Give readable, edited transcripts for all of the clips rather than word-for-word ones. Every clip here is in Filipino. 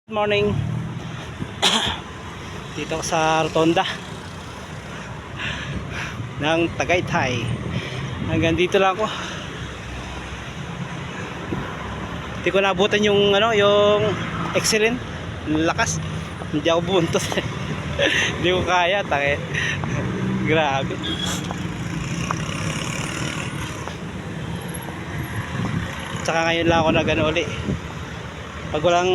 Good morning. Dito ako sa rotonda ng Tagaytay. Hanggang dito lang ako. Hindi ko naabutan yung yung excellent lakas. Hindi ako buntos. Hindi ko kaya, take. Grabe. Tsaka ngayon lang ako uli. Pag walang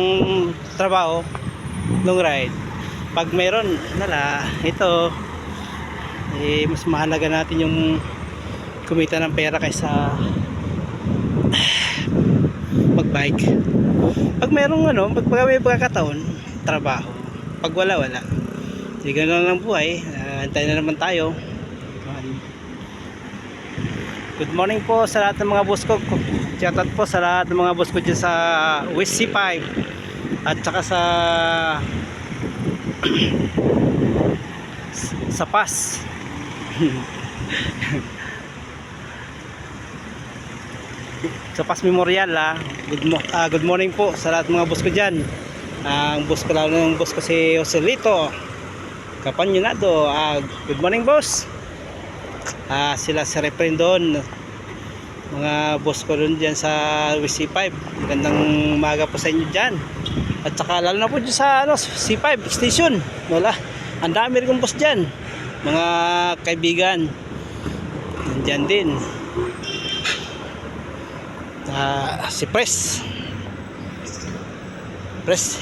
trabaho, long ride. Pag meron, ito mas mahalaga natin yung kumita ng pera kaysa mag-bike. Pag merong pag may pagkakataon, trabaho. Pag wala. Hindi ganun lang buhay. Antayin na naman tayo. Good morning po sa lahat ng mga boss ko. Shoutout po sa lahat ng mga boss ko dyan sa West C5 at saka sa PAS. Sa PAS Memorial. Good morning po sa lahat ng mga boss ko dyan. Ang boss ko, lalo ng boss ko si Joselito Capanyonado. Good morning boss. Sila sa reprint doon, mga boss ko doon dyan sa C5. Magandang umaga po sa inyo dyan. At saka lalo na po dyan sa C5 station. Ang dami rin boss dyan, mga kaibigan nandyan din. Si Press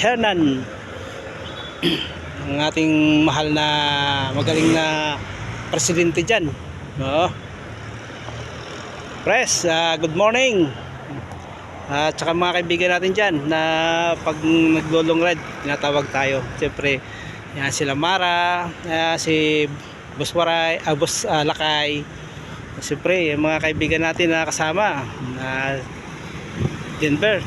Hernan, ang ating mahal na magaling na presidente dyan. Press, good morning. At saka mga kaibigan natin dyan na pag naglo-long ride, tinatawag tayo. Siyempre, yan sila Mara, si Boss Waray, Boss Lakay. Siyempre, yung mga kaibigan natin na kasama na Denver.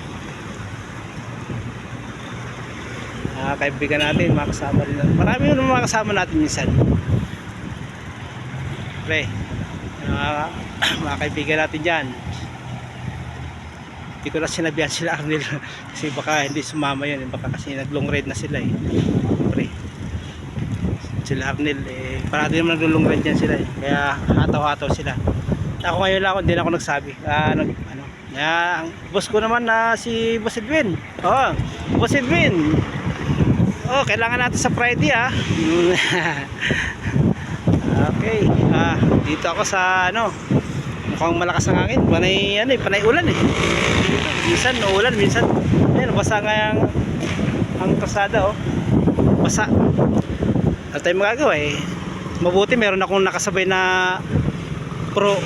Kaibigan natin, mga kasama rin. Marami yung mga kasama natin minsan. Pre, mga kaibigan natin dyan. Hindi ko na sinabihan sila Arnel kasi baka hindi sumama yun, baka kasi nag long ride na sila pre. Sila Arnel parati naman nag long ride dyan sila kaya hataw-hataw sila. Ako ngayon lang, hindi na ako nagsabi. Ang boss ko naman na si Boss Edwin. Boss Edwin, kailangan natin sa Friday. Okay, dito ako sa mukhang malakas ang hangin. Panay ulan Minsan uulan, minsan basa nga ang kalsada basa. At tayo magagawa mabuti meron akong nakasabay na pro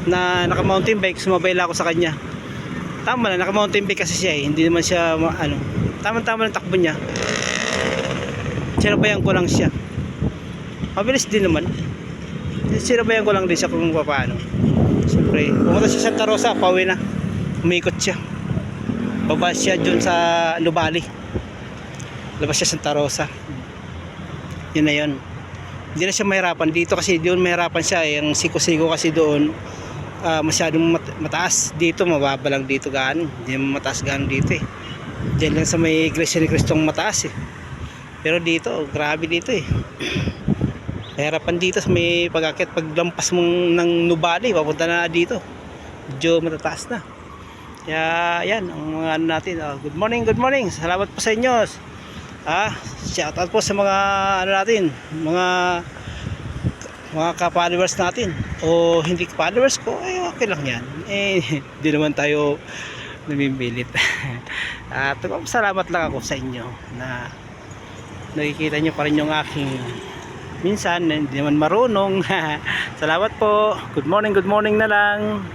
na naka mountain bike. Sumabay lang ako sa kanya. Tama na, naka mountain bike kasi siya hindi naman siya tama-tama ng takbo niya. Sinabayan ko lang siya. Mabilis din naman. Sinabayan ko lang din siya kung paano. Siyempre, pumunta siya sa Santa Rosa, pauwi na. Umikot siya. Baba siya dun sa Nubali. Labas siya sa Santa Rosa. Yun na yun. Hindi na siya mahirapan. Dito kasi doon mahirapan siya. Yung siko-siko kasi doon masyadong mataas. Dito mababa lang dito gaano. Hindi mataas gaano dito Diyan lang sa may Iglesia ni Cristong mataas Pero dito, grabe dito Harapan dito sa may pag-akit, paglampas mong ng Nubali, papunta na dito. Medyo matataas na. Kaya yan, ang mga natin. Good morning. Salamat po sa inyo. Shout out po sa mga natin, mga ka-followers natin. O hindi ka-followers ko, okay lang yan. Hindi naman tayo namimilit. At salamat lang ako sa inyo na nakikita nyo pa rin yung aking minsan hindi naman marunong. Salamat po. Good morning na lang.